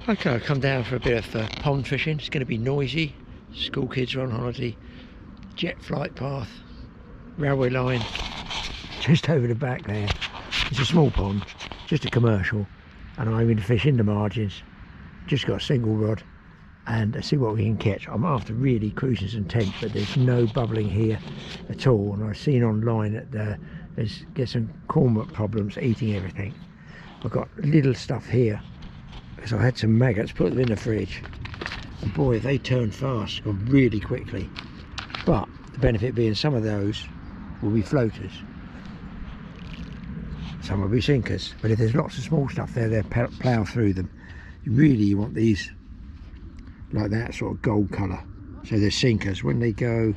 Okay, I've come down for a bit of pond fishing. It's going to be noisy. School kids are on holiday. Jet flight path, railway line, just over the back there. It's a small pond, just a commercial, and I'm going to fish in the margins. Just got a single rod, and see what we can catch. I'm after really cruising some tench, but there's no bubbling here at all. And I've seen online that there's some cormorant problems eating everything. I've got little stuff here because I had some maggots, put them in the fridge, and boy, they turn fast, go really quickly. But the benefit being some of those will be floaters, some will be sinkers. But if there's lots of small stuff there, they'll plough through them. You want these like that sort of gold colour. So they're sinkers. When they go,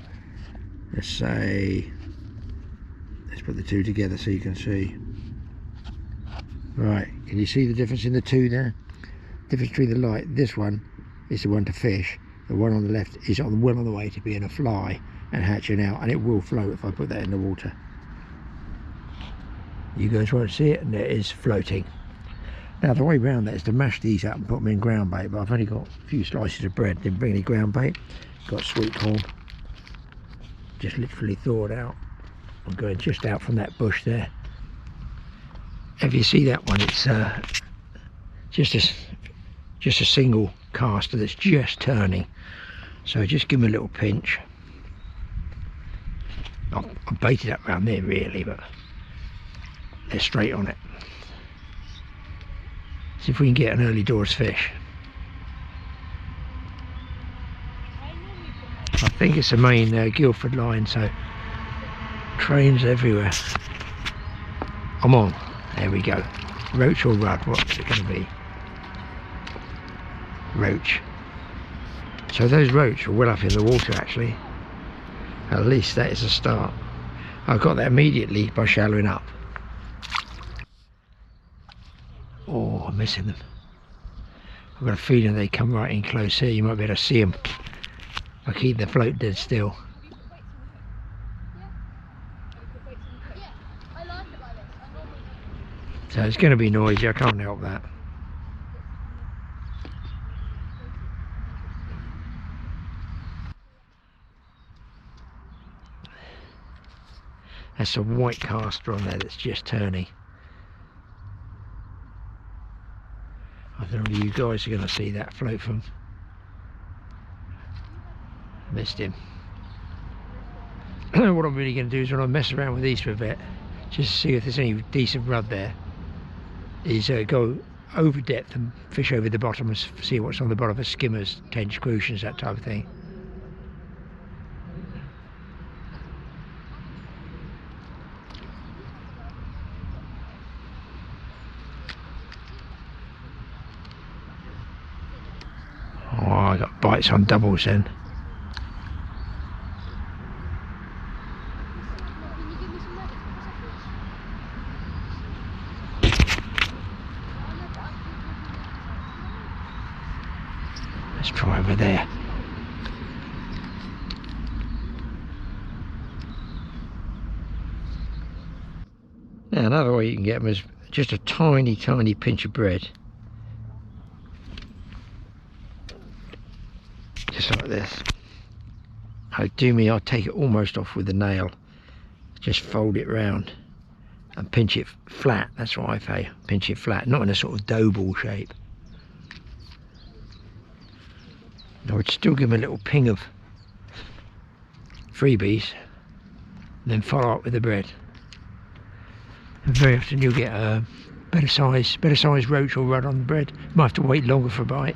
let's say, let's put the two together so you can see. Right, can you see the difference in the two there? Difference between the light. This one is the one to fish. The one on the left is well on the way to being a fly and hatching out, and it will float if I put that in the water. You guys won't see it, and it is floating. Now the way round that is to mash these up and put them in ground bait, but I've only got a few slices of bread, didn't bring any ground bait. Got sweet corn, just literally thawed out. I'm going just out from that bush there. If you see that one, it's just a single caster that's just turning. So just give them a little pinch. I baited up around there really, but they're straight on it. See if we can get an early doors fish. I think it's the main Guildford line, so trains everywhere. I'm on. There we go. Roach or rudd? What's it going to be? Roach. So those roach are well up in the water actually. At least that is a start. I got that immediately by shallowing up. Oh, I'm missing them. I've got a feeling they come right in close here. You might be able to see them. I keep the float dead still. So it's going to be noisy, I can't help that. There's some white caster on there that's just turning. I don't know if you guys are going to see that float from. Missed him. What I'm really going to do is when I mess around with these for a bit, just to see if there's any decent rudd there, is go over depth and fish over the bottom and see what's on the bottom of skimmers, tench, crucians, that type of thing. Oh, I got bites on doubles then. Let's try over there. Now another way you can get them is just a tiny pinch of bread. Just like this. I'll take it almost off with the nail. Just fold it round and pinch it flat. That's what I say. Pinch it flat, not in a sort of dough ball shape. I would still give them a little ping of freebies, then follow up with the bread. And very often you'll get a better size roach or rudd on the bread. You might have to wait longer for a bite.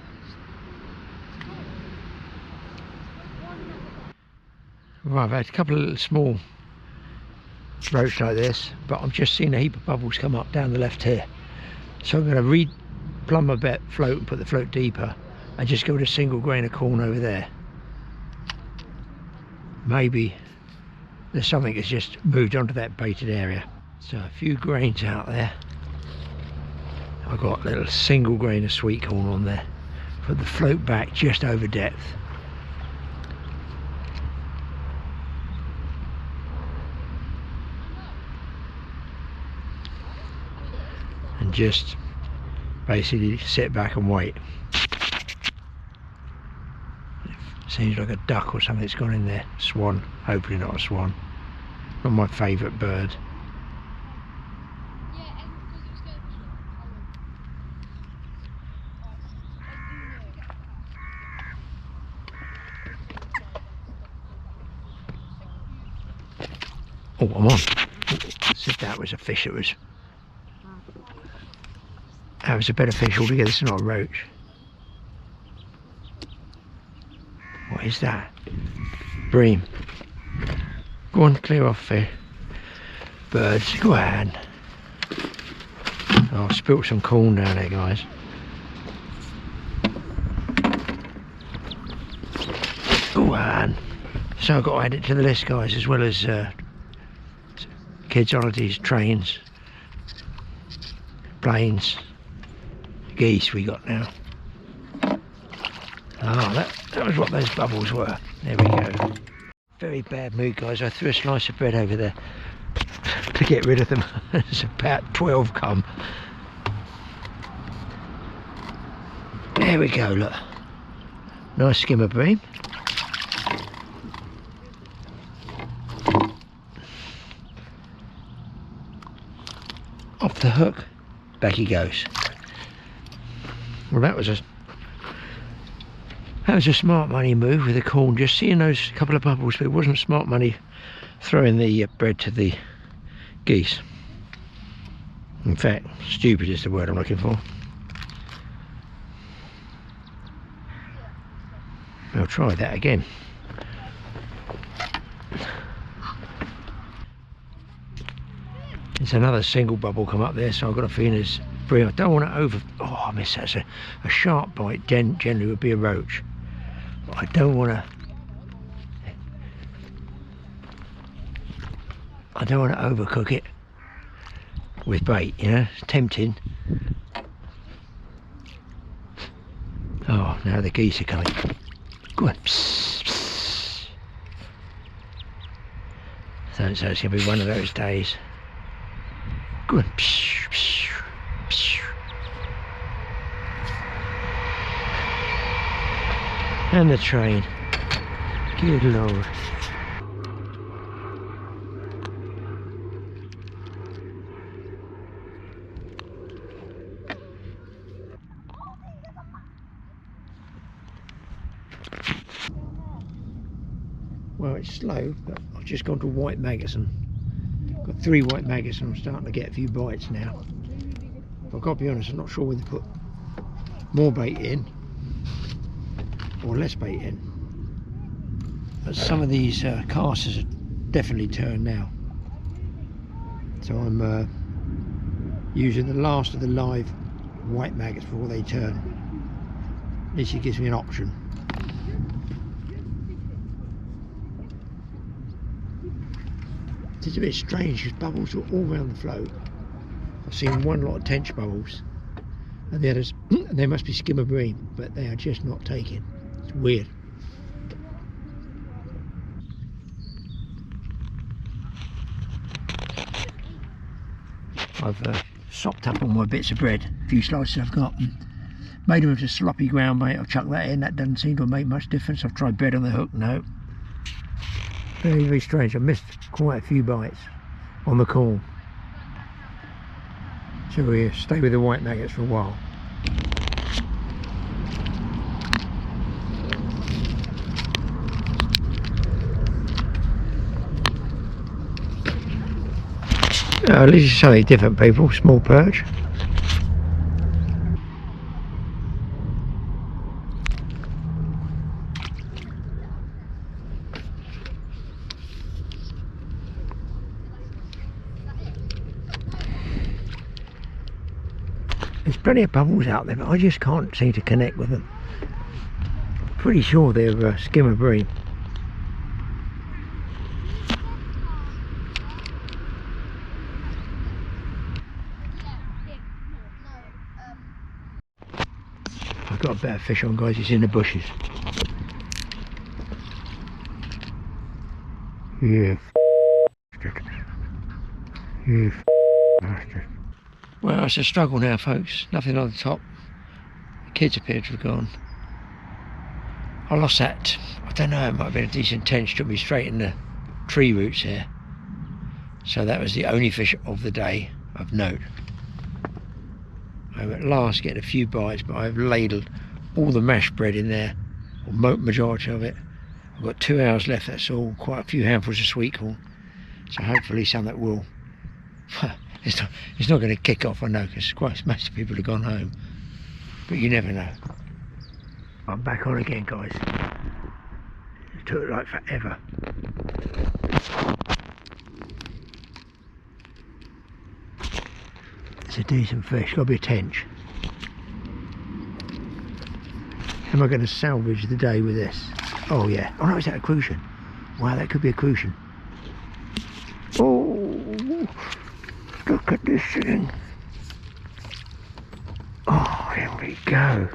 Right, I've had a couple of little small roach like this, but I'm just seeing a heap of bubbles come up down the left here. So I'm going to re-plumb my float and put the float deeper and just go with a single grain of corn over there. Maybe there's something that's just moved onto that baited area. So a few grains out there. I've got a little single grain of sweet corn on there. Put the float back just over depth. And just Basically sit back and wait. Seems like a duck or something that's gone in there. Swan, hopefully not a swan. Not my favourite bird. Oh, I'm on. As if that was a fish, it was. That was a better fish altogether. It's not a roach. What is that? Bream. Go on, clear off there. Birds, go on. Oh, I spilt some corn down there, guys. Go on. So I've got to add it to the list, guys, as well as kids' holidays, trains, planes, geese we got now. Oh, that was what those bubbles were. There we go. Very bad mood, guys. I threw a slice of bread over there to get rid of them. There's about 12 come. There we go, look. Nice skimmer bream. Off the hook, back he goes. Well, that was a smart money move with the corn. Just seeing those couple of bubbles, but it wasn't smart money throwing the bread to the geese. In fact, stupid is the word I'm looking for. I'll try that again. There's another single bubble come up there, so I've got a feeling it's bream. I don't want to over. Oh, I miss that. A sharp bite generally would be a roach. But I don't want to. I don't want to overcook it with bait. You know, it's tempting. Oh, now the geese are coming. Go on. Psst, psst. So it's going to be one of those days. Good. Psh, psh, psh. And the train. Good Lord. Well, it's slow, but I've just gone to white magazine. Got 3 white maggots and I'm starting to get a few bites now. But I've got to be honest, I'm not sure whether to put more bait in or less bait in. But some of these casters are definitely turned now. So I'm using the last of the live white maggots before they turn. At least it gives me an option. It's a bit strange because bubbles are all around the float. I've seen one lot of tench bubbles and the others, they must be skimmer bream, but they are just not taking. It's weird. I've sopped up all my bits of bread, a few slices I've got, and made them into sloppy ground bait. I've chucked that in. That doesn't seem to make much difference. I've tried bread on the hook, no. Very, very strange. I missed quite a few bites on the corn. So we stay with the white maggots for a while. At least it's something different, people. Small perch. There's plenty of bubbles out there, but I just can't seem to connect with them. Pretty sure they're skimmer bream. I've got a better fish on, guys. It's in the bushes. You bastard. Well, it's a struggle now, folks. Nothing on the top. The kids appear to have gone. I lost that. I don't know, it might have been a decent tench, took me straight in the tree roots here. So that was the only fish of the day of note. I'm at last getting a few bites, but I've ladled all the mashed bread in there, or majority of it. I've got 2 hours left, that's all. Quite a few handfuls of sweet corn. So hopefully something will. It's not going to kick off, I know, because most people have gone home. But you never know. I'm back on again, guys. It took like forever. It's a decent fish, got to be a tench. Am I going to salvage the day with this? Oh yeah. Oh no, is that a crucian? Wow, that could be a crucian. Oh, look at this thing. Oh, here we go.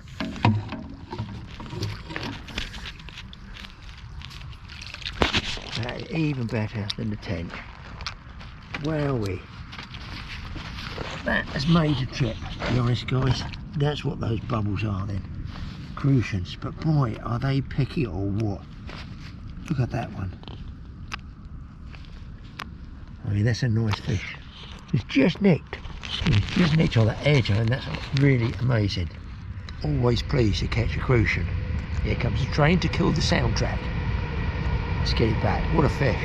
That is even better than the tench. Wowee. That has made a trip, to be honest, guys. That's what those bubbles are then. Crucians. But boy, are they picky or what? Look at that one. I mean, that's a nice fish. It's just nicked. It's just nicked on the edge, and that's really amazing. Always pleased to catch a crucian. Here comes the train to kill the soundtrack. Let's get it back. What a fish.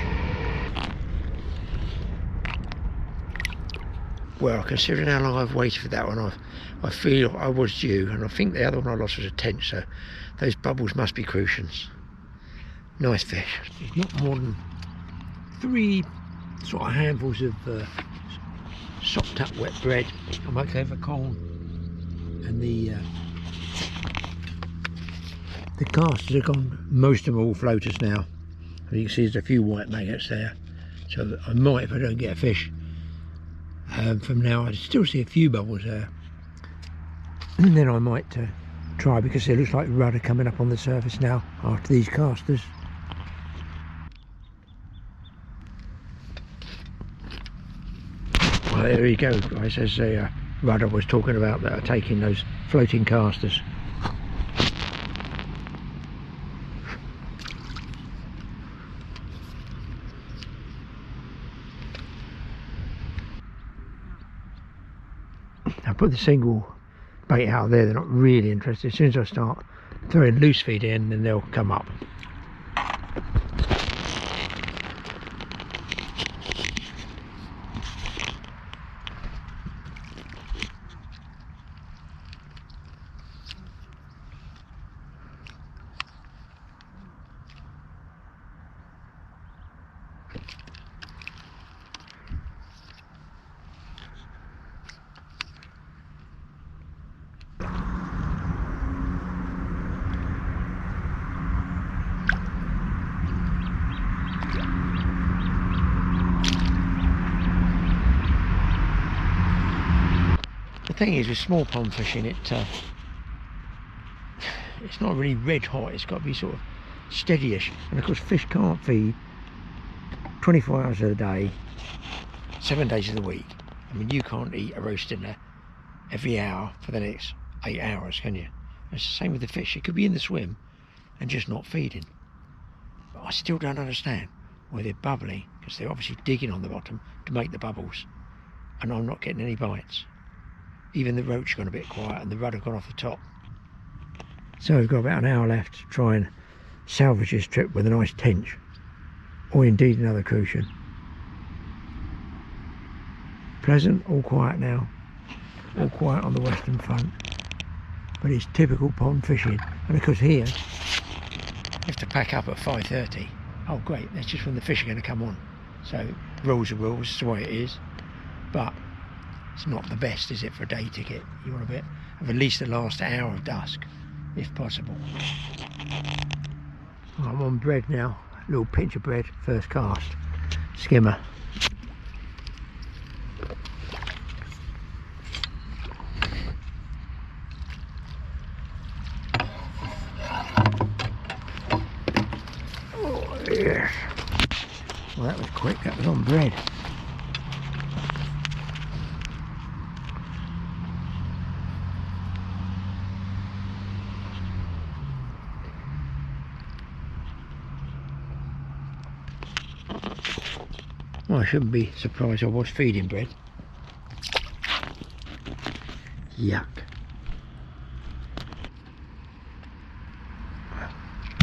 Well, considering how long I've waited for that one, I feel I was due, and I think the other one I lost was a tench, so those bubbles must be crucians. Nice fish. It's not more than 3 sort of handfuls of sopped up wet bread. I might go for corn, and the casters are gone. Most of them are all floaters now. You can see there's a few white maggots there, so I might, if I don't get a fish from now, I still see a few bubbles there, and then I might try, because it looks like rudder coming up on the surface now after these casters. Well, there you go, guys. As the rudder was talking about, that are taking those floating casters. I put the single bait out there, they're not really interested. As soon as I start throwing loose feed in, then they'll come up. The thing is, with small pond fishing, it's not really red hot. It's got to be sort of steadyish, and of course fish can't feed 24 hours of the day, 7 days of the week. I mean, you can't eat a roast dinner every hour for the next 8 hours, can you? It's the same with the fish. It could be in the swim and just not feeding. But I still don't understand why they're bubbling, because they're obviously digging on the bottom to make the bubbles, and I'm not getting any bites. Even the roach gone a bit quiet, and the rudder gone off the top. So we've got about an hour left to try and salvage this trip with a nice tench, or indeed another crucian. Pleasant, all quiet now, all quiet on the western front, but it's typical pond fishing. And of course here you have to pack up at 5:30. Oh great, that's just when the fish are going to come on. So rules are rules, it's the way it is. But it's not the best, is it, for a day ticket? You want a bit of at least the last hour of dusk, if possible. I'm on bread now, a little pinch of bread, first cast, skimmer. Oh yes. Well, that was quick, that was on bread. Well, I shouldn't be surprised I was feeding bread. Yuck.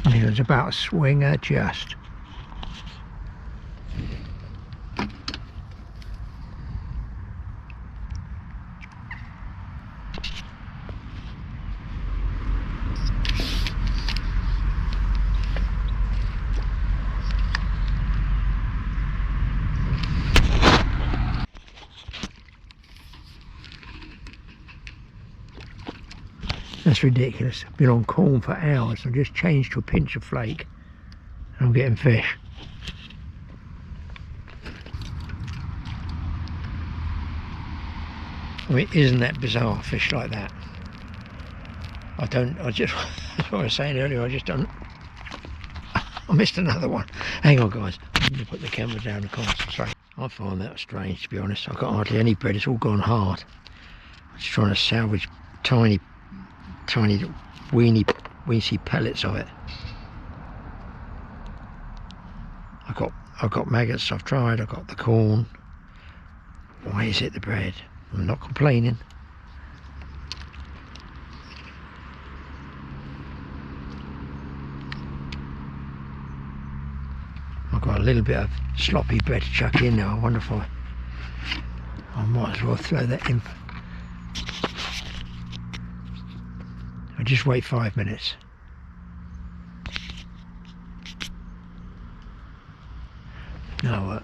It was about a swinger just. That's ridiculous. I've been on corn for hours. I've just changed to a pinch of flake and I'm getting fish. I mean, isn't that bizarre, fish like that? I just, that's what I was saying earlier, I missed another one. Hang on guys, I'm going to put the camera down and concentrate. I find that strange, to be honest. I've got hardly any bread, it's all gone hard. I'm just trying to salvage tiny weensy pellets of it. I've got maggots I've tried, I've got the corn. Why is it the bread? I'm not complaining. I've got a little bit of sloppy bread to chuck in now. I wonder if I might as well throw that in. I'll just wait 5 minutes. Now what?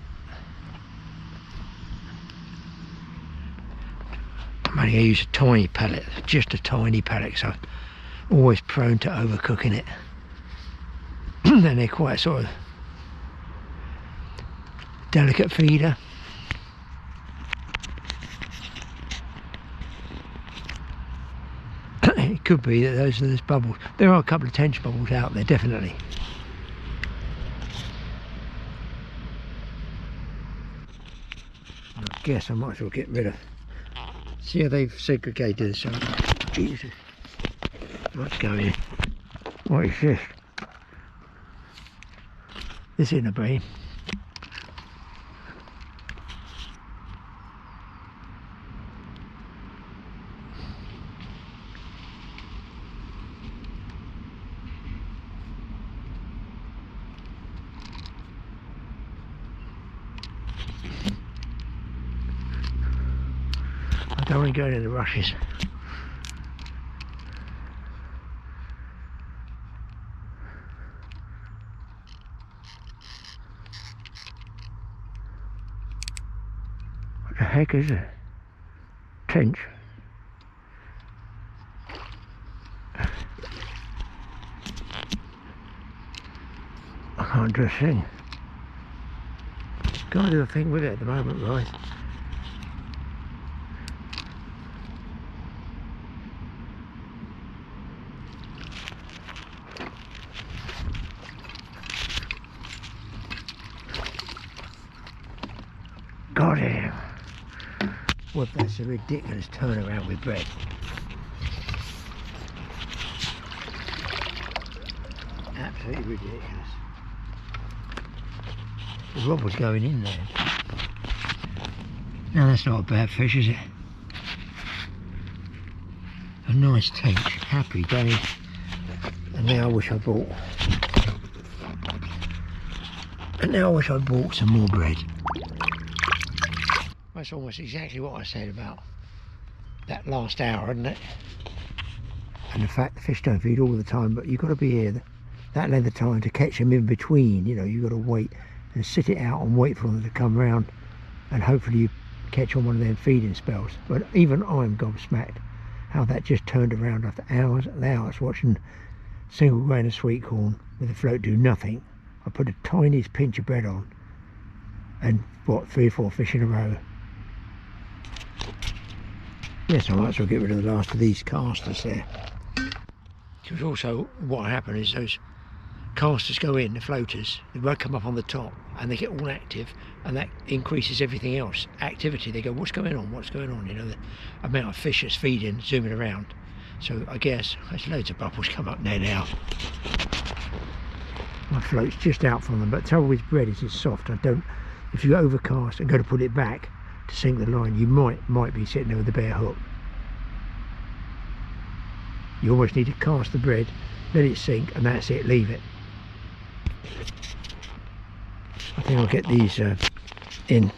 I'm only going to use a tiny pellet, just a tiny pellet, so I'm always prone to overcooking it. And they're quite sort of delicate feeder. It could be that those bubbles. There are a couple of tension bubbles out there, definitely. I guess I might as well get rid of. See how they've segregated this. Jesus, what's going on? What is this? This isn't a beam. I don't want to go into the rushes. What the heck is it? Tench. I can't do a thing. Can't do a thing with it at the moment, right? Got him. Well, that's a ridiculous turnaround with bread. Absolutely ridiculous. The rod was going in there. Now that's not a bad fish, is it? A nice tench, happy day. And now I wish I bought. And now I wish I'd bought some more bread. That's almost exactly what I said about that last hour, isn't it? And the fact the fish don't feed all the time, but you've got to be here that length of time to catch them in between. You know, you've got to wait and sit it out and wait for them to come round, and hopefully you catch on one of them feeding spells. But even I'm gobsmacked how that just turned around after hours and hours watching single grain of sweet corn with the float do nothing. I put the tiniest pinch of bread on and what, 3 or 4 fish in a row. Yes, I might as well get rid of the last of these casters there. Because also what happened is those casters go in, the floaters, they won't come up on the top and they get all active, and that increases everything else. Activity, they go, what's going on, what's going on? You know, the amount of fish that's feeding, zooming around. So I guess there's loads of bubbles come up there now. My float's just out from them, but the trouble with bread is it's soft. I don't if you overcast and go to put it back to sink the line, you might be sitting there with a bare hook. You almost need to cast the bread, let it sink, and that's it, leave it. I think I'll get these in.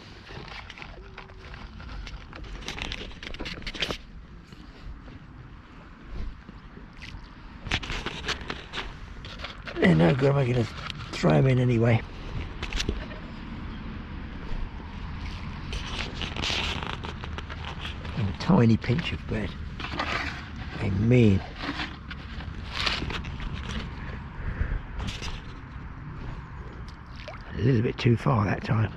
They're no good, I'm going to throw them in anyway. And a tiny pinch of bread. I mean. A little bit too far that time.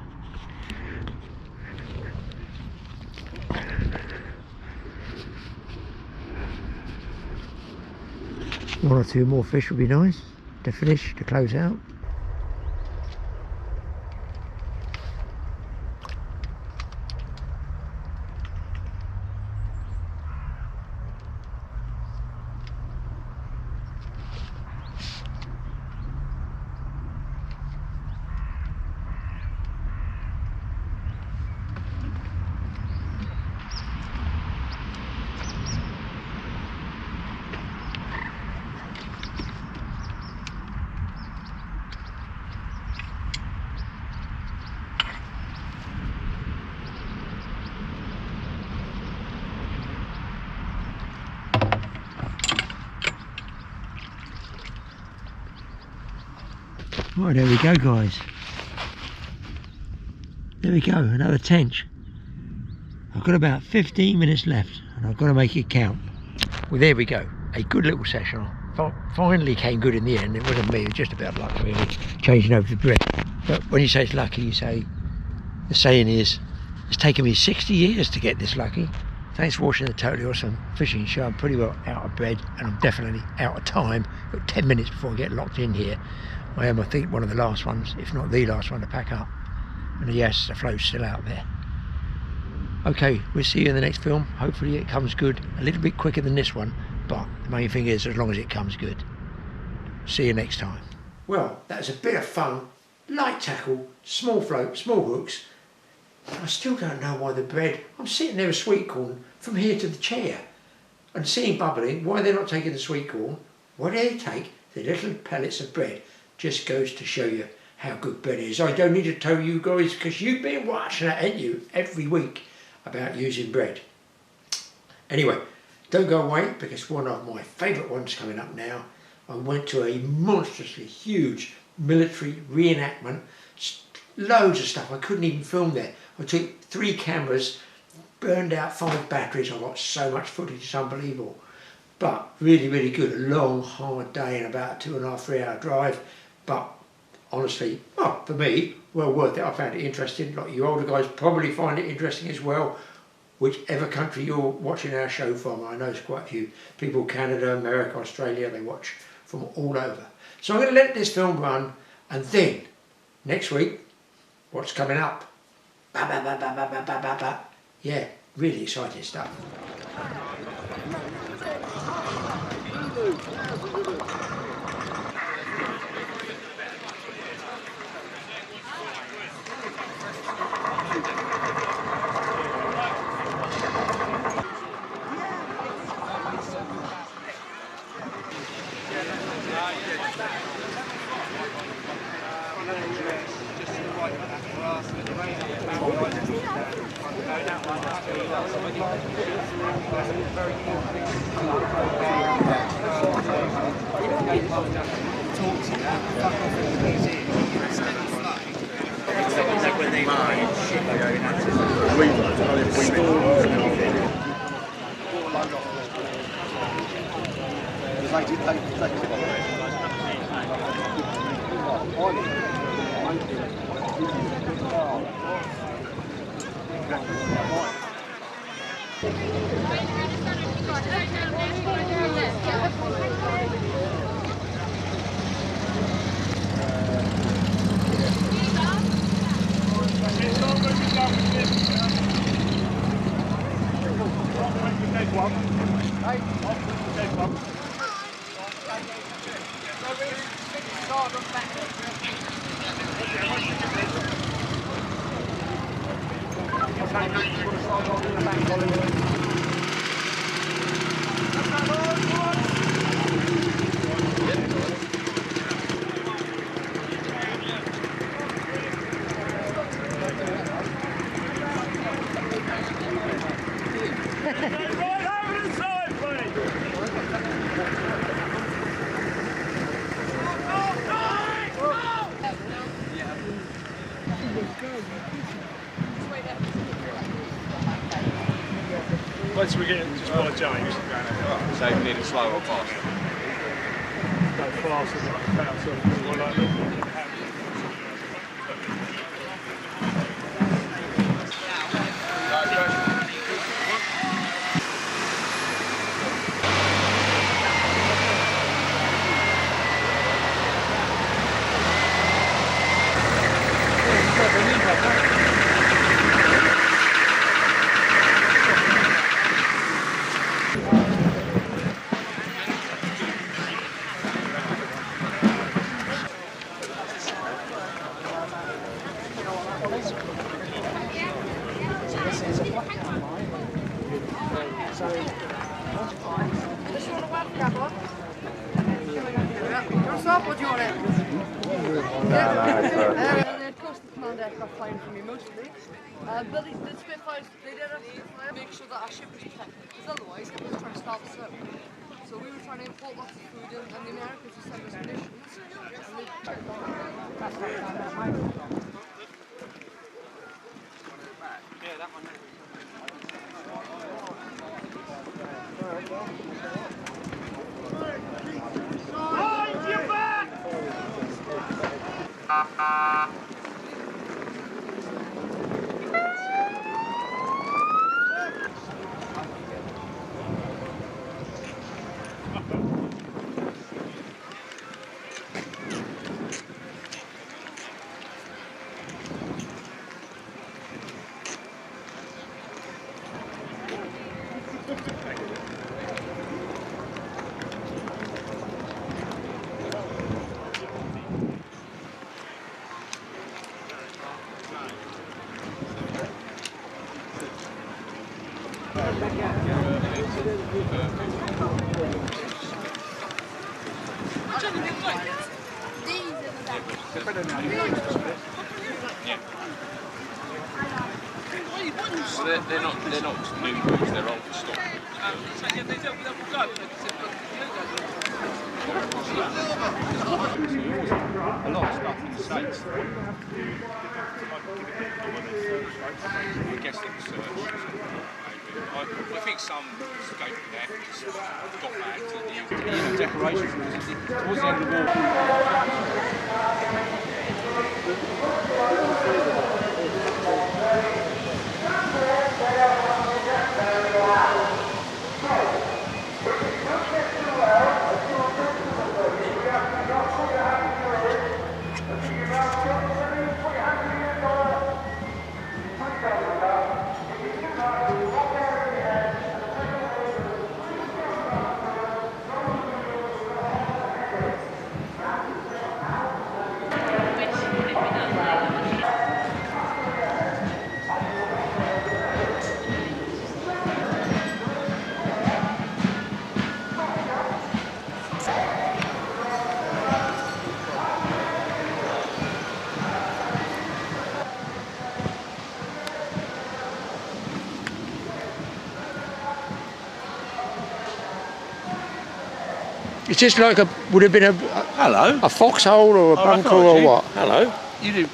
One or two more fish would be nice to finish, to close out. Right, there we go, guys. There we go, another tench. I've got about 15 minutes left and I've got to make it count. Well, there we go, a good little session. Finally came good in the end. It wasn't me, it was just about luck really, changing over the bread. But when you say it's lucky, you say, the saying is, it's taken me 60 years to get this lucky. Thanks for watching the Totally Awesome Fishing Show. I'm pretty well out of bread and I'm definitely out of time. Got 10 minutes before I get locked in here. I am, I think, one of the last ones, if not the last one to pack up. And yes, the float's still out there. Okay, we'll see you in the next film. Hopefully it comes good, a little bit quicker than this one, but the main thing is as long as it comes good. See you next time. Well, that was a bit of fun. Light tackle, small float, small hooks. I still don't know why the bread, I'm sitting there with sweet corn from here to the chair and seeing bubbling, why they're not taking the sweet corn. Why do they take the little pellets of bread? Just goes to show you how good bread is. I don't need to tell you guys because you've been watching it, ain't you, every week about using bread. Anyway, don't go away because one of my favourite ones coming up now. I went to a monstrously huge military reenactment, loads of stuff. I couldn't even film there. I took 3 cameras, burned out 5 batteries. I got so much footage, it's unbelievable. But really, really good. A long, hard day and about a 2.5, 3 hour drive. But honestly, well, for me, well worth it. I found it interesting. Like you older guys probably find it interesting as well. Whichever country you're watching our show from. I know there's quite a few people, Canada, America, Australia, they watch from all over. So I'm going to let this film run and then next week, what's coming up? Yeah, really exciting stuff. Once we get just one of James. So we need a slow or fast? Go faster than that, sort of more like But the Spitfires, they did have to make sure that our ship was protected, because otherwise it was trying to starve us out. So we were trying to import lots of food in, and the Americans would send us munitions. Yeah, that one. Hold your back! So they're not new boots, they're old stock. A lot of stuff in the States. I guess it was I think some escaped there, got back to the decorations towards the end of the It's just like would have been a foxhole or a bunker or what? Hello. You do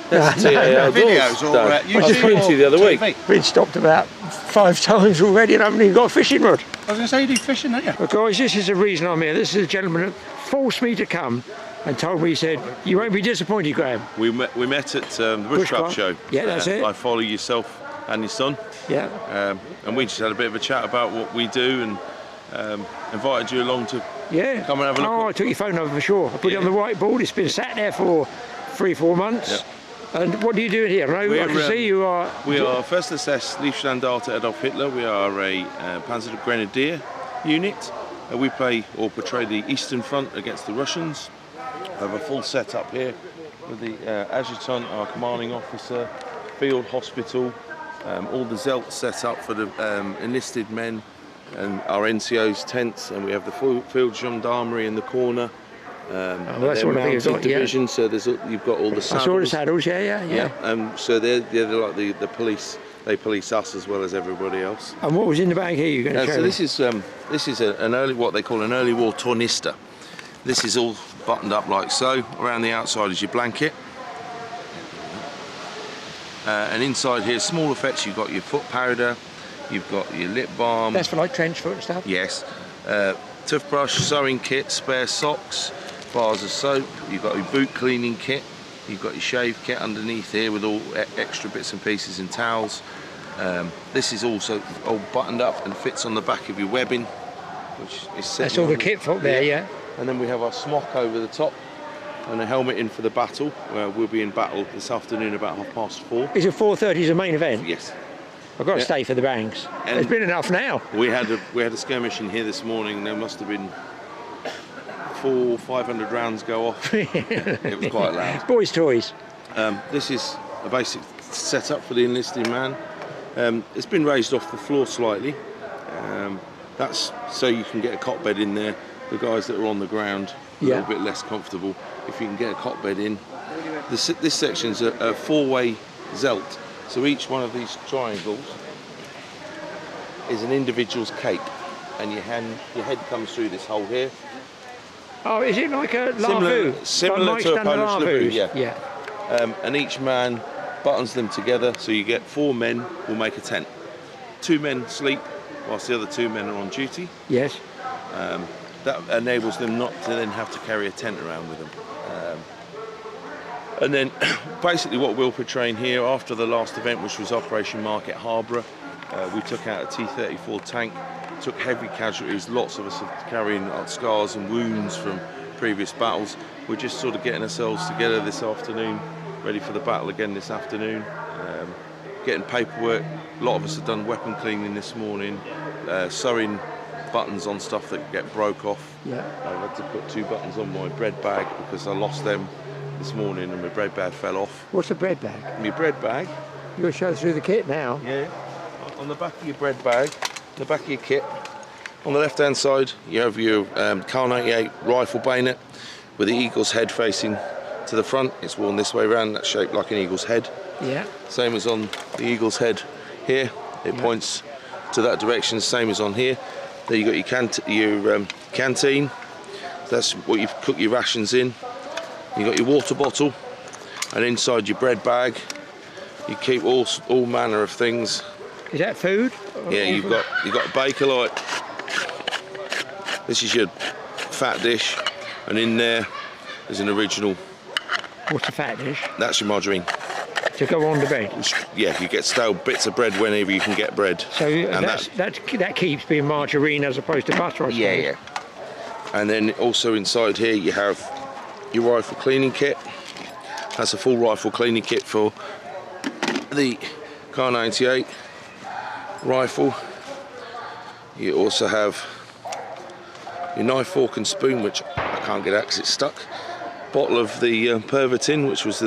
That's No, videos or I just YouTube you the other week. Been stopped about 5 times already and I haven't even got a fishing rod. I was going to say you do fishing, don't you? But guys, this is the reason I'm here. This is a gentleman that forced me to come and told me, he said, you won't be disappointed, Graeme. We met at the Bushcraft show. Yeah, that's it. I follow yourself and your son. Yeah. And we just had a bit of a chat about what we do and invited you along to come and have a look. Oh, I took your phone over for sure. I put it on the whiteboard. It's been sat there for 3-4 months. Yep. And what do you do here? I can see you are... We are First SS Liefstandarte Adolf Hitler. We are a Panzer Grenadier unit. We play or portray the Eastern Front against the Russians. We have a full setup here with the adjutant, our commanding officer, field hospital, All the zelts set up for the enlisted men and our NCO's tents, and we have the field gendarmerie in the corner. That's they're what I think mounted you've got, yeah. division, so you've got all the saddles. I saw the saddles, yeah. So they're like the police. They police us as well as everybody else. And what was in the bag here? You're going to show me? So this is an early, what they call an early war tornister. This is all buttoned up like so. Around the outside is your blanket. And inside here, small effects, you've got your foot powder, you've got your lip balm. That's for like trench foot and stuff? Yes. Toothbrush, sewing kit, spare socks, bars of soap, you've got your boot cleaning kit, you've got your shave kit underneath here with all extra bits and pieces and towels. This is also all buttoned up and fits on the back of your webbing, which is set. That's all the kit for there, yeah. And then we have our smock over the top and a helmet in for the battle. We'll be in battle this afternoon about 4:30. Is it 4:30 the main event? Yes. I've got to stay for the bangs. And there's been enough now. We had a skirmish in here this morning. There must have been 400-500 rounds go off. It was quite loud. Boys' toys. This is a basic setup for the enlisted man. It's been raised off the floor slightly. That's so you can get a cot bed in there. The guys that are on the ground a little bit less comfortable. If you can get a cot bed in. This section's a four-way zelt. So each one of these triangles is an individual's cape, and your head comes through this hole here. Oh, is it like a lavoo? Similar like to a Polish lavoo, yeah. And each man buttons them together, so you get 4 men will make a tent. 2 men sleep whilst the other 2 men are on duty. Yes. That enables them not to then have to carry a tent around with them. And then basically what we'll portray here after the last event, which was Operation Market Harbour, we took out a T-34 tank, took heavy casualties, lots of us are carrying scars and wounds from previous battles. We're just sort of getting ourselves together this afternoon, ready for the battle again this afternoon. Getting paperwork, a lot of us have done weapon cleaning this morning, sewing buttons on stuff that get broke off. Yeah. I had to put 2 buttons on my bread bag because I lost them this morning and my bread bag fell off. What's a bread bag? My bread bag. You'll show through the kit now. Yeah. On the back of your bread bag, the back of your kit, on the left hand side you have your Car 98 rifle bayonet with the eagle's head facing to the front. It's worn this way around, that's shaped like an eagle's head. Yeah. Same as on the eagle's head here, it points to that direction, same as on here. There you got your canteen, that's what you cook your rations in. You got your water bottle, and inside your bread bag you keep all manner of things. Is that food? Yeah, you've got a Bakelite. This is your fat dish, and in there is an original. What's a fat dish? That's your margarine. To go on the bread. Yeah, you get stale bits of bread whenever you can get bread. So that keeps being margarine as opposed to butter, I suppose. Yeah. And then also inside here you have your rifle cleaning kit. That's a full rifle cleaning kit for the Car 98 rifle. You also have your knife, fork and spoon, which I can't get out because it's stuck. Bottle of the Pervitin, which was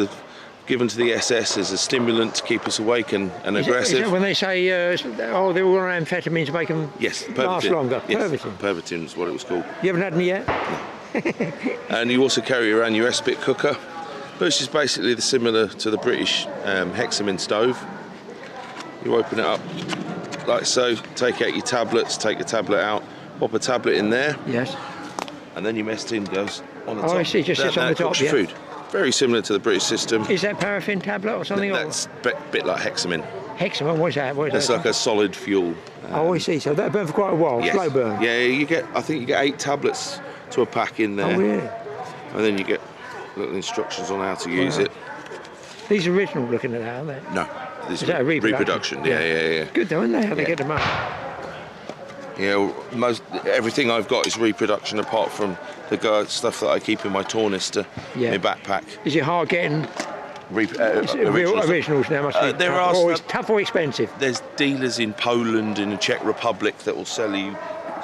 given to the SS as a stimulant to keep us awake and aggressive. Is it when they say, they're all on amphetamines to make them last longer? Yes, Pervitin. Pervitin is what it was called. You haven't had any yet? And you also carry around your S-bit cooker, which is basically similar to the British hexamin stove. You open it up like so, take out your tablets, take your tablet out, pop a tablet in there. Yes. And then your mess tin goes on the top. Oh, I see, just sits on the top, cooks your food. Very similar to the British system. Is that paraffin tablet or something? That's a bit like hexamin. Hexamin, what is that? It's like a solid fuel. Oh, I see, so that burn for quite a while, yes. Slow burn. Yeah, I think you get 8 tablets to a pack in there. Oh, really? And then you get little instructions on how to use it. These are original looking at that, aren't they? No. This is that a reproduction? Yeah. Good though, isn't they? How they get them up. Yeah, everything I've got is reproduction apart from the stuff that I keep in my tornister, my backpack. Is it hard getting originals now? Must be there tough or expensive? There's dealers in Poland and the Czech Republic that will sell you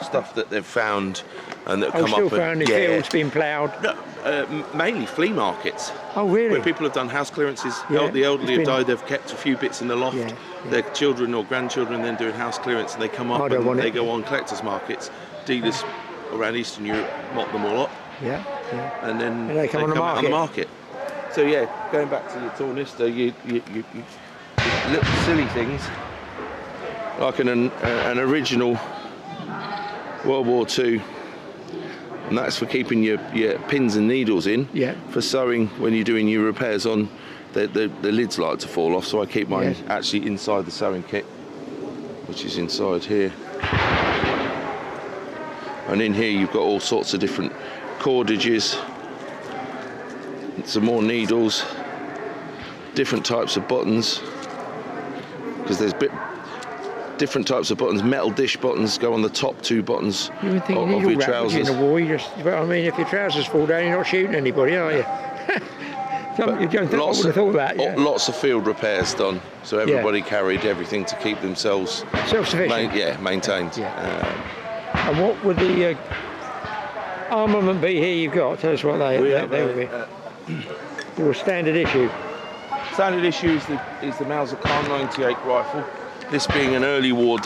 stuff that they've found and that Oh, come still up. found in fields being ploughed. No, mainly flea markets. Oh, really? Where people have done house clearances. Yeah, The elderly it's have been- died, they've kept a few bits in the loft. Yeah, yeah. Their children or grandchildren then doing house clearance, and they come up I don't and want they it. go on collectors markets. Dealers around Eastern Europe mop them all up, Yeah, yeah. and then And they come on the out on the market. So yeah, going back to your tornister, you little silly things like an original World War II, and that's for keeping your pins and needles in. Yeah. For sewing when you're doing your repairs on, the lids like to fall off, so I keep mine Yes. actually inside the sewing kit, which is inside here. And in here you've got all sorts of different cordages, some more needles, different types of buttons, because there's different types of buttons. Metal dish buttons go on the top two buttons You would think of you need your all that would you, in trousers. the war. You just, well, I mean, if your trousers fall down, you're not shooting anybody, are you? You don't think, I would have thought that. Yeah. Lots of field repairs done, so everybody carried everything to keep themselves Self-sufficient. maintained. Yeah. And what would the armament be here you've got? Tell us what they would be. Your standard issue. Standard issue is the Mauser Khan 98 rifle. This being an early war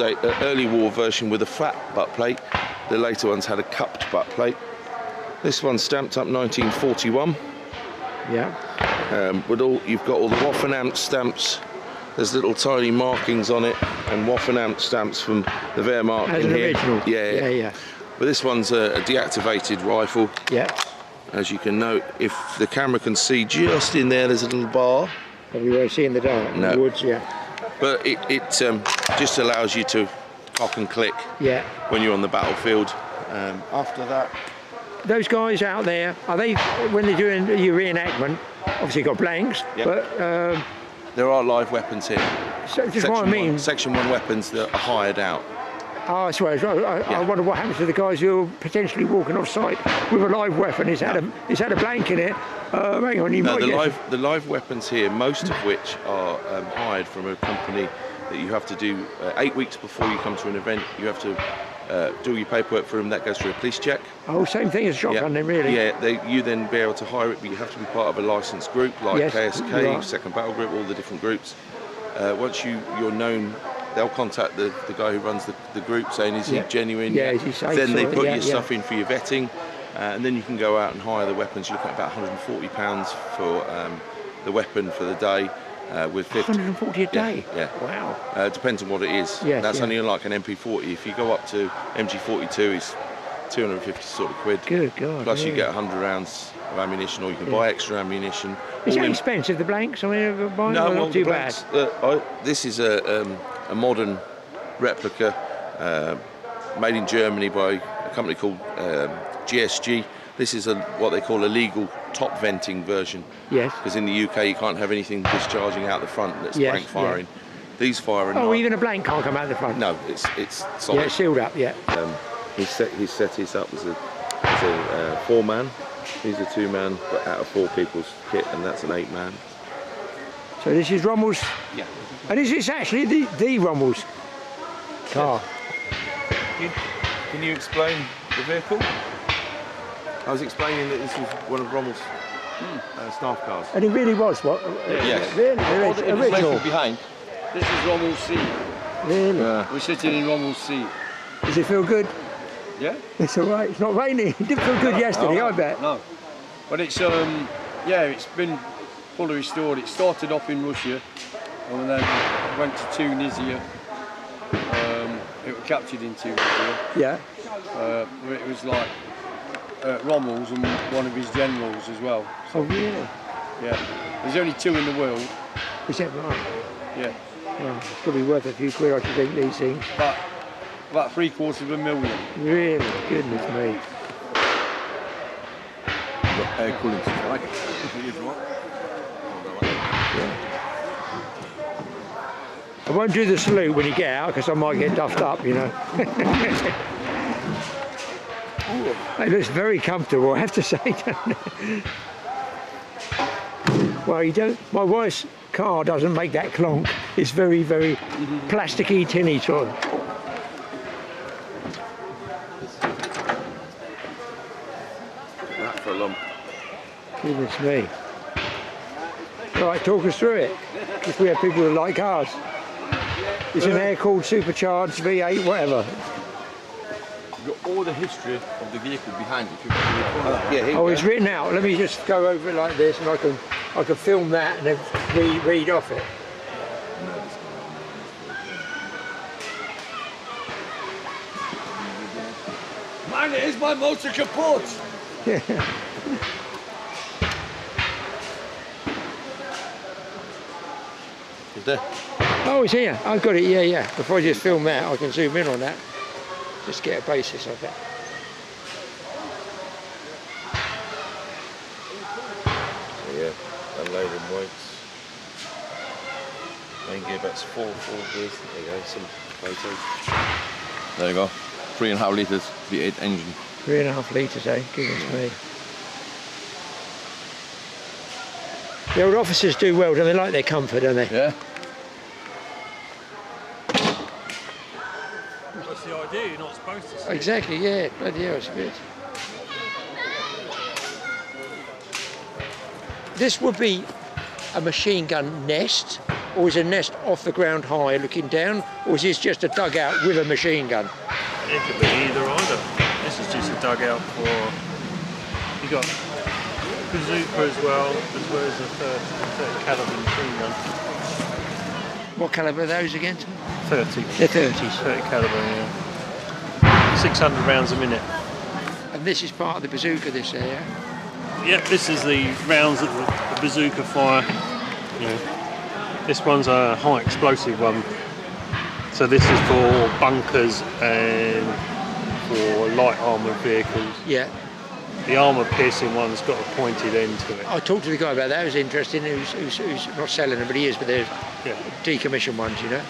version with a flat butt plate. The later ones had a cupped butt plate. This one's stamped up 1941. Yeah. You've got all the Waffenamp stamps. There's little tiny markings on it, and Waffenamp stamps from the Wehrmacht As in an here. original. Yeah. But this one's a deactivated rifle. Yeah. As you can note, if the camera can see just in there, there's a little bar. Probably won't see in the dark. In No. the woods, yeah. But it just allows you to cock and click Yeah. when you're on the battlefield. After that, Those guys out there, are they, when they're doing your reenactment, obviously got blanks, Yep. but there are live weapons here. so just what I mean. Section 1 weapons that are hired out. Oh, I swear, I wonder what happens to the guys who are potentially walking off site with a live weapon. It's had a blank in it. Hang on, you No, might get... the live weapons here, most of which are hired from a company that you have to do 8 weeks before you come to an event. You have to do your paperwork for them. That goes through a police check. Oh, same thing as shotgun then, really? Yeah, you then be able to hire it, but you have to be part of a licensed group like Yes, KSK, you are. Second Battle Group, all the different groups. Once you're known, they'll contact the guy who runs the group saying, is he genuine? Yeah, is he safe? Then they Sort of, put yeah, your stuff in for your vetting, and then you can go out and hire the weapons. You look at about £140 for the weapon for the day. With 50. 140 a day? Yeah. Wow. Depends on what it is. Yes, That's yeah. only like an MP40. If you go up to MG42, it's 250 sort of quid. Good God. Plus you yeah. get 100 rounds of ammunition, or you can buy extra ammunition. Is All that in- expensive, the blanks? I mean, buying No, them, well, not too the bad. blanks, this is a modern replica made in Germany by a company called GSG. This is what they call a legal top venting version. Yes. Because in the UK you can't have anything discharging out the front that's Yes, blank firing. These fire Oh, even a blank can't come out the front? No, it's solid. Yeah, it's sealed up, yeah. He's set his up as a 4-man. He's a 2-man, but out of 4 people's kit, and that's an 8-man. So this is Rommel's, Yeah. and is this actually the Rommel's car? Can you explain the vehicle? I was explaining that this was one of Rommel's staff cars. And it really was, what? Yes. Really, original. behind. This is Rommel's seat. Really? We're sitting in Rommel's seat. Does it feel good? Yeah? It's all right. It's not raining. It didn't feel good yesterday, I bet. No. But it's it's been fully restored. It started off in Russia and then went to Tunisia. It was captured in Tunisia. Yeah. Where it was like Rommel's and one of his generals as well. Oh, really? Yeah. There's only 2 in the world. Is that right? Yeah. Well, it's going to be worth a few quid, I should think, these things. About $750,000. Really? Goodness me. Air cooling system, right? I won't do the salute when you get out, because I might get duffed up, you know. It looks very comfortable, I have to say, doesn't it? Well, you don't. My wife's car doesn't make that clonk. It's very, very plasticky, tinny sort of. for a lump. Goodness me. Right, talk us through it. If we have people that like cars. It's an air-cooled, supercharged V8, whatever. You've got all the history of the vehicle behind it. Yeah, here Oh, it's written out. Let me just go over it like this, and I can film that and then read off it. Mine is my motor kaput. Is there? Oh, it's here. I've got it. Yeah, yeah. Before I just film that, I can zoom in on that. Just get a basis of it. So yeah, unloading weights. Main gearbox 4 gears. There you go, some photos. There you go. 3.5 litres V8 engine. 3.5 litres, eh? Goodness me. The old officers do well, don't they? Like their comfort, don't they? Yeah. That's the idea, you're not supposed to see. Exactly, yeah. Bloody hell, it's good. This would be a machine gun nest, or is a nest off the ground high looking down, or is this just a dugout with a machine gun? It could be either. This is just a dugout for... You got bazooka as well as a 30 caliber machine gun. What calibre are those again? 30. They're 30s. 30 caliber, yeah. 600 rounds a minute. And this is part of the bazooka, this area? Yep, this is the rounds that the bazooka fire. You know, this one's a high explosive one. So this is for bunkers and for light armoured vehicles. Yeah. The armour piercing one's got a pointed end to it. I talked to the guy about that. It was interesting. Who's not selling them, but he is. But they're Yeah. decommissioned ones, you know.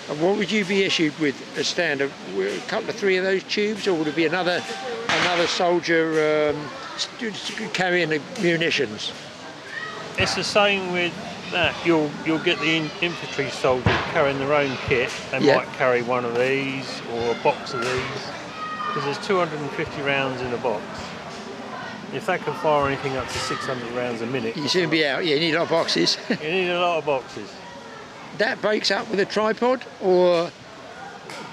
And what would you be issued with a standard? A couple of 3 of those tubes, or would it be another soldier carrying the munitions? It's the same with that. You'll get the infantry soldiers carrying their own kit. They Yeah. might carry one of these or a box of these, because there's 250 rounds in a box. If that can fire anything up to 600 rounds a minute, You soon be out. Yeah, you need a lot of boxes. you need a lot of boxes. That breaks up with a tripod, or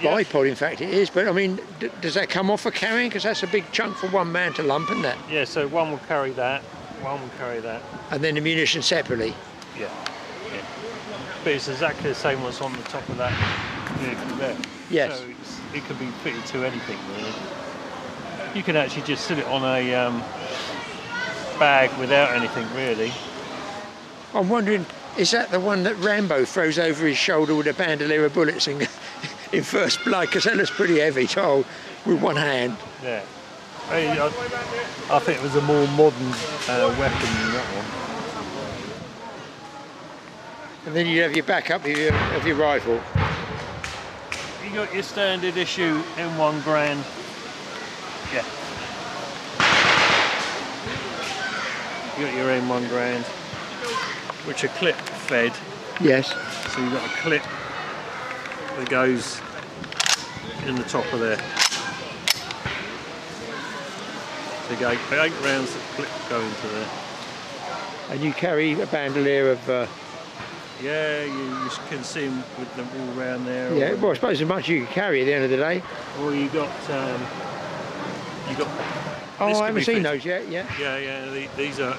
Yeah. bipod, in fact it is. But I mean, does that come off for carrying? Because that's a big chunk for one man to lump, isn't that? Yeah, so one will carry that, one will carry that. And then the munition separately. Yeah. But it's exactly the same what's on the top of that vehicle there. Yes. So it could be fitted to anything really. You can actually just sit it on a bag without anything really. I'm wondering, is that the one that Rambo throws over his shoulder with a bandolier of bullets in first blood? Because that looks pretty heavy to hold with one hand. Yeah. I think it was a more modern weapon than that one. And then you have your backup of your rifle. You got your standard issue M1 Grand. Yeah. You got your M1 Grand, which are clip fed. Yes. So you've got a clip that goes in the top of there. So you go 8 rounds that clip go into there. And you carry a bandolier of... Yeah, you can see them with them all around there. yeah, well, I suppose as much as you can carry at the end of the day. Or you got. Oh, this I can haven't be seen fitted- those yet, yeah. Yeah. These are.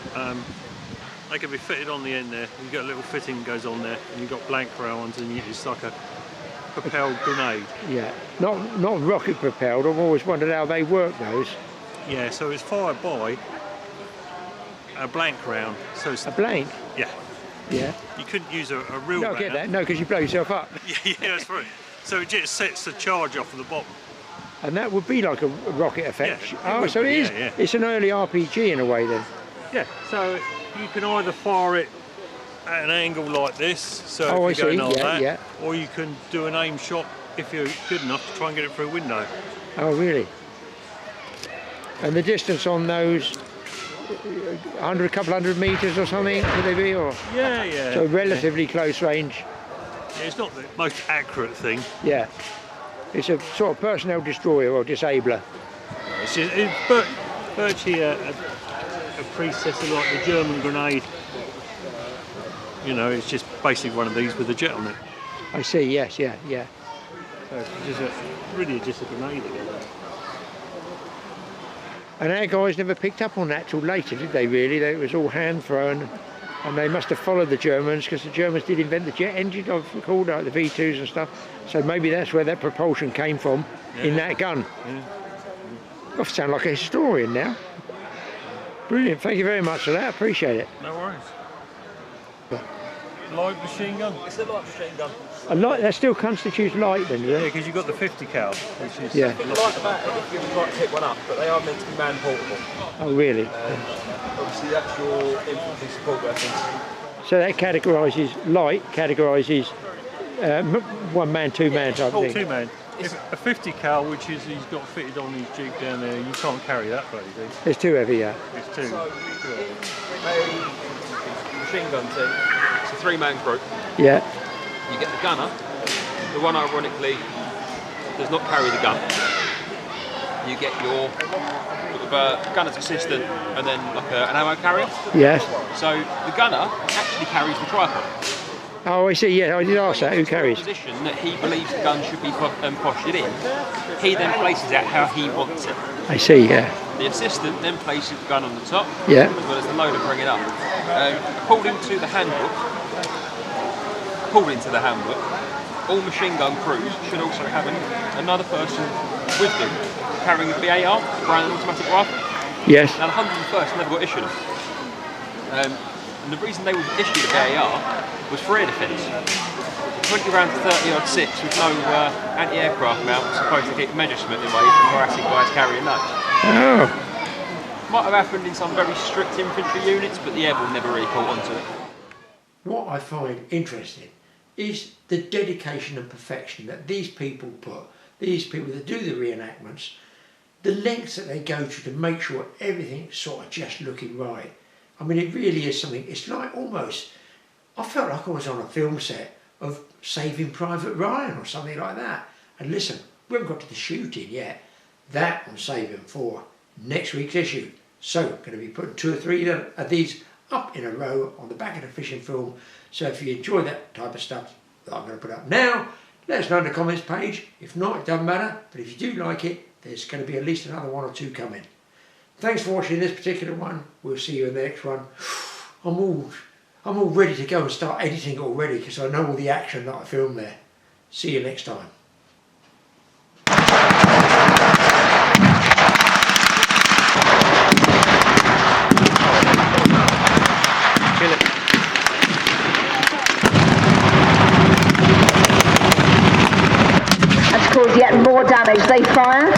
They can be fitted on the end there. You got a little fitting goes on there, and you have got blank rounds, and it's like a propelled grenade. Yeah, not rocket propelled. I've always wondered how they work those. Yeah, so it's fired by a blank round. So it's A blank? yeah. Yeah. You couldn't use a real No, I round. get that. No, because you blow yourself up. Yeah, that's right. So it just sets the charge off at the bottom. And that would be like a rocket effect. Yeah, it Oh, would so it be, is. yeah. It's an early RPG in a way then. Yeah, so you can either fire it at an angle like this, so Oh, if I you're see. going like Yeah, that, yeah. or you can do an aim shot if you're good enough to try and get it through a window. Oh, really? And the distance on those, a couple hundred metres or something, would they be? Or Yeah. so relatively close range. Yeah, it's not the most accurate thing, Yeah. It's a sort of personnel destroyer or disabler. It's virtually a predecessor like the German grenade. You know, it's just basically one of these with a jet on it. I see, yes, yeah. So it's really just a grenade again. And our guys never picked up on that till later, did they really? It was all hand thrown, and they must have followed the Germans, because the Germans did invent the jet engine, I've recalled, like the V2s and stuff. So maybe that's where that propulsion came from, in that gun. I sound like a historian now. Brilliant, thank you very much for that, appreciate it. No worries. Light machine gun? It's a light machine gun. A light, that still constitutes light then, does it? Yeah, because you've got the 50 cal, which is... Yeah. Like that, if you would like to pick one up, but they are meant to be man portable. Oh really? Obviously that's your infantry support weapons. So that categorises, light categorises one man, two man type thing. Two man. If a 50 cal, which is he's got fitted on his Jeep down there, you can't carry that bloody thing. It's too heavy, yeah. It's too. So, a machine gun team, it's a three-man group. Yeah. You get the gunner, the one ironically does not carry the gun. You get your sort of, gunner's assistant and then like an ammo carrier. Yes. So the gunner actually carries the tripod. Oh, I see, yeah, I did ask that, who carries? The position that he believes the gun should be postured in, he then places it how he wants it. I see, yeah. The assistant then places the gun on the top, Yeah. as well as the loader bring it up. According to the handbook, all machine gun crews should also have another person with them carrying a BAR, Brand Automatic Rifle. Yes. Now the 101st never got issued them. And the reason they were issued a BAR was for air defence. 20 round to 30 odd 6 with no anti-aircraft mount was supposed to keep measurement away from harassing guys carrying those. Oh. Might have happened in some very strict infantry units, but the airborne never really caught onto it. What I find interesting is the dedication and perfection that these people put, these people that do the reenactments, the lengths that they go to make sure everything's sort of just looking right. I mean, it really is something, it's like almost, I felt like I was on a film set of Saving Private Ryan or something like that. And listen, we haven't got to the shooting yet. That I'm saving for next week's issue. So, going to be putting 2 or 3 of these up in a row on the back of the fishing film. So if you enjoy that type of stuff that I'm going to put up now, let us know in the comments page. If not, it doesn't matter. But if you do like it, there's going to be at least another 1 or 2 coming. Thanks for watching this particular one. We'll see you in the next one. I'm all ready to go and start editing already because I know all the action that I filmed there. See you next time. And to cause yet more damage, they fire.